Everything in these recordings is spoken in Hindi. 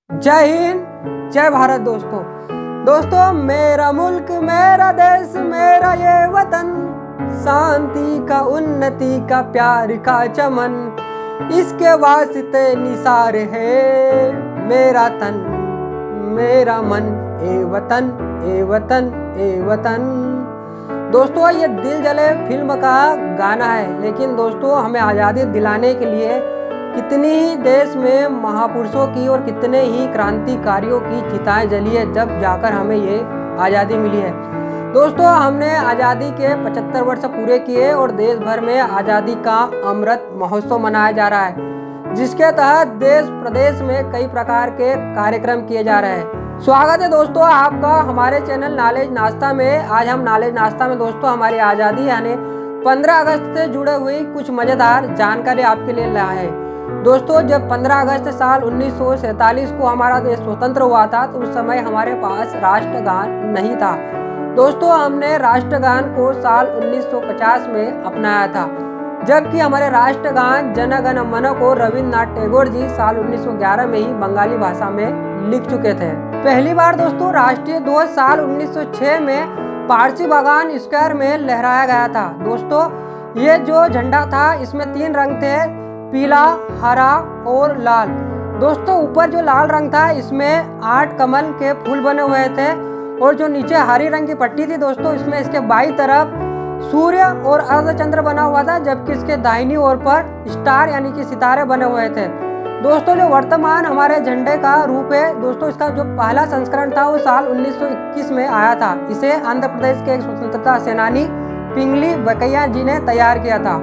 जय हिंद, जय भारत। दोस्तों मेरा मुल्क, मेरा देश, मेरा ये वतन, शांति का, उन्नति का, प्यार का चमन, इसके वास्ते निसार है मेरा तन, मेरा मन, ए वतन, ए वतन, ए वतन। दोस्तों ये दिल जले फिल्म का गाना है, लेकिन दोस्तों हमें आज़ादी दिलाने के लिए कितनी ही देश में महापुरुषों की और कितने ही क्रांतिकारियों की चिताएं जली है, जब जाकर हमें ये आज़ादी मिली है। दोस्तों हमने आज़ादी के 75 वर्ष पूरे किए और देश भर में आज़ादी का अमृत महोत्सव मनाया जा रहा है, जिसके तहत देश प्रदेश में कई प्रकार के कार्यक्रम किए जा रहे हैं। स्वागत है दोस्तों आपका हमारे चैनल नॉलेज नाश्ता में। आज हम नॉलेज नाश्ता में दोस्तों हमारी आज़ादी यानी 15 अगस्त से जुड़े हुई कुछ मज़ेदार जानकारी आपके लिए लाए हैं। दोस्तों जब 15 अगस्त साल 1947 को हमारा देश स्वतंत्र हुआ था, तो उस समय हमारे पास राष्ट्रगान नहीं था। दोस्तों हमने राष्ट्रगान को साल 1950 में अपनाया था, जबकि हमारे राष्ट्रगान जन गण मन को रविन्द्रनाथ टैगोर जी साल 1911 में ही बंगाली भाषा में लिख चुके थे। पहली बार दोस्तों राष्ट्रीय ध्वज साल 1906 में पारसी बागान स्क्वायर में लहराया गया था। दोस्तों ये जो झंडा था इसमें 3 रंग थे, पीला, हरा और लाल। दोस्तों ऊपर जो लाल रंग था इसमें 8 कमल के फूल बने हुए थे, और जो नीचे हरी रंग की पट्टी थी दोस्तों इसमें इसके बाईं तरफ सूर्य और अर्धचंद्र बना हुआ था, जबकि इसके दाहिनी ओर पर स्टार यानी कि सितारे बने हुए थे। दोस्तों जो वर्तमान हमारे झंडे का रूप है, दोस्तों इसका जो पहला संस्करण था वो साल 1921 में आया था। इसे आंध्र प्रदेश के एक स्वतंत्रता सेनानी पिंगली वेंकैया जी ने तैयार किया था।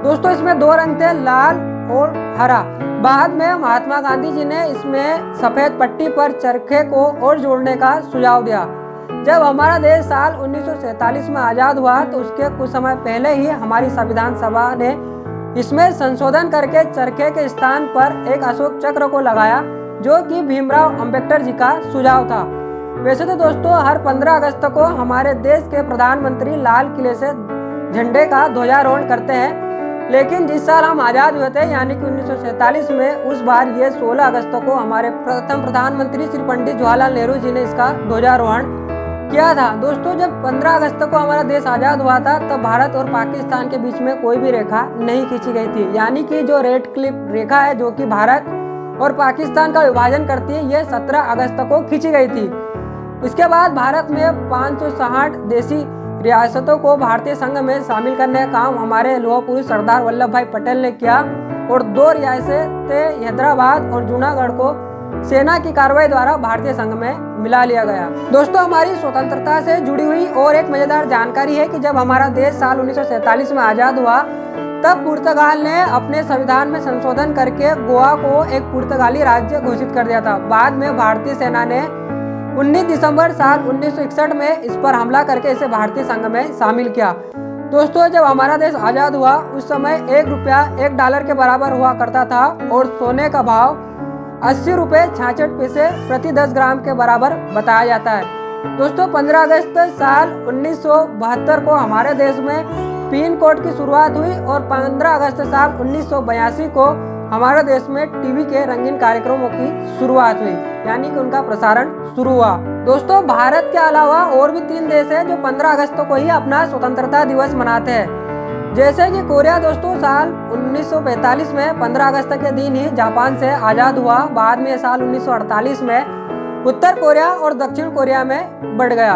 दोस्तों इसमें 2 रंग थे, लाल और हरा। बाद में महात्मा गांधी जी ने इसमें सफेद पट्टी पर चरखे को और जोड़ने का सुझाव दिया। जब हमारा देश साल 1947 में आज़ाद हुआ, तो उसके कुछ समय पहले ही हमारी संविधान सभा ने इसमें संशोधन करके चरखे के स्थान पर एक अशोक चक्र को लगाया, जो कि भीमराव अंबेडकर जी का सुझाव था। वैसे तो दोस्तों हर 15 अगस्त को हमारे देश के प्रधानमंत्री लाल किले से झंडे का ध्वजारोहण करते हैं, लेकिन जिस साल हम आज़ाद हुए थे यानी कि 1947 में, उस बार ये 16 अगस्त को हमारे प्रथम प्रधानमंत्री श्री पंडित जवाहरलाल नेहरू जी ने इसका ध्वजारोहण किया था। दोस्तों जब 15 अगस्त को हमारा देश आज़ाद हुआ था, तब भारत और पाकिस्तान के बीच में कोई भी रेखा नहीं खींची गई थी, यानी कि जो रेड क्लिप रेखा है जो कि भारत और पाकिस्तान का विभाजन करती है, ये 17 अगस्त को खींची गई थी। इसके बाद भारत में 560 देशी रियासतों को भारतीय संघ में शामिल करने का काम हमारे लौह पुरुष सरदार वल्लभ भाई पटेल ने किया, और 2 रियासतें हैदराबाद और जूनागढ़ को सेना की कार्रवाई द्वारा भारतीय संघ में मिला लिया गया। दोस्तों हमारी स्वतंत्रता से जुड़ी हुई और एक मजेदार जानकारी है कि जब हमारा देश साल 1947 में आज़ाद हुआ, तब पुर्तगाल ने अपने संविधान में संशोधन करके गोवा को एक पुर्तगाली राज्य घोषित कर दिया था। बाद में भारतीय सेना ने 19 दिसंबर साल 1961 में इस पर हमला करके इसे भारतीय संघ में शामिल किया। दोस्तों जब हमारा देश आज़ाद हुआ, उस समय 1 रुपया $1 के बराबर हुआ करता था, और सोने का भाव 80 रुपये 66 पैसे प्रति 10 ग्राम के बराबर बताया जाता है। दोस्तों 15 अगस्त साल 1972 को हमारे देश में पिन कोड की शुरुआत हुई, और 15 अगस्त साल 1982 को हमारे देश में टीवी के रंगीन कार्यक्रमों की शुरुआत हुई, यानी कि उनका प्रसारण शुरू हुआ। दोस्तों भारत के अलावा और भी 3 देश हैं जो 15 अगस्त को ही अपना स्वतंत्रता दिवस मनाते हैं, जैसे कि कोरिया। दोस्तों साल 1945 में 15 अगस्त के दिन ही जापान से आज़ाद हुआ। बाद में साल 1948 में उत्तर कोरिया और दक्षिण कोरिया में बढ़ गया।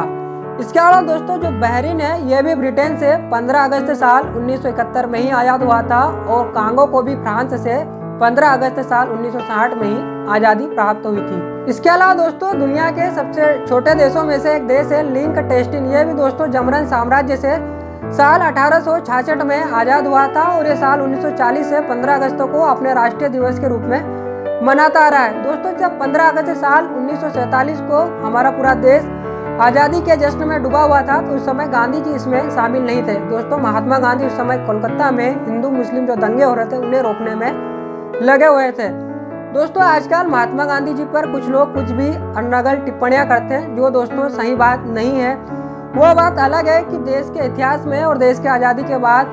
इसके अलावा दोस्तों जो बहरीन है, यह भी ब्रिटेन से 15 अगस्त साल 1971 में ही आज़ाद हुआ था, और कांगो को भी फ्रांस से 15 अगस्त साल 1960 में ही आज़ादी प्राप्त हुई थी। इसके अलावा दोस्तों दुनिया के सबसे छोटे देशों में से एक देश है लिंकटेस्टिन। ये भी दोस्तों जमरन साम्राज्य से साल 1866 में आज़ाद हुआ था, और ये साल 1940 से 15 अगस्त को अपने राष्ट्रीय दिवस के रूप में मनाता आ रहा है। दोस्तों जब 15 अगस्त साल 1947 को हमारा पूरा देश आज़ादी के जश्न में डूबा हुआ था, तो उस समय गांधी जी इसमें शामिल नहीं थे। दोस्तों महात्मा गांधी उस समय कोलकाता में हिंदू मुस्लिम जो दंगे हो रहे थे उन्हें रोकने में लगे हुए थे। दोस्तों आजकल महात्मा गांधी जी पर कुछ लोग कुछ भी अनर्गल टिप्पणियां करते हैं, जो दोस्तों सही बात नहीं है। वो बात अलग है कि देश के इतिहास में और देश के आज़ादी के बाद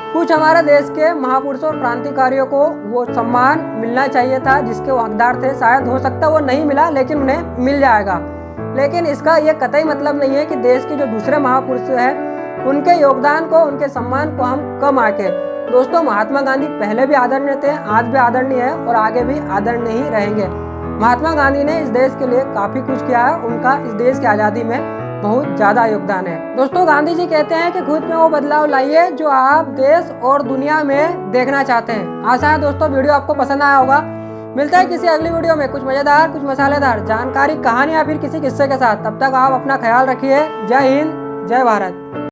कुछ हमारे देश के महापुरुषों और क्रांतिकारियों को वो सम्मान मिलना चाहिए था जिसके वो हकदार थे। शायद हो सकता है वो नहीं मिला, लेकिन उन्हें मिल जाएगा। लेकिन इसका ये कतई मतलब नहीं है कि देश के जो दूसरे महापुरुष हैं उनके योगदान को, उनके सम्मान को हम कम आके। दोस्तों, महात्मा गांधी पहले भी आदरणीय थे, आज भी आदरणीय है और आगे भी आदरणीय ही रहेंगे। महात्मा गांधी ने इस देश के लिए काफी कुछ किया है, उनका इस देश की आज़ादी में बहुत ज़्यादा योगदान है। दोस्तों, गांधी जी कहते हैं कि खुद में वो बदलाव लाइए जो आप देश और दुनिया में देखना चाहते हैं। आशा है दोस्तों वीडियो आपको पसंद आया होगा। मिलता है किसी अगली वीडियो में कुछ मज़ेदार, कुछ मसालेदार जानकारी, कहानी या फिर किसी किस्से के साथ। तब तक आप अपना ख्याल रखिए। जय हिंद, जय भारत।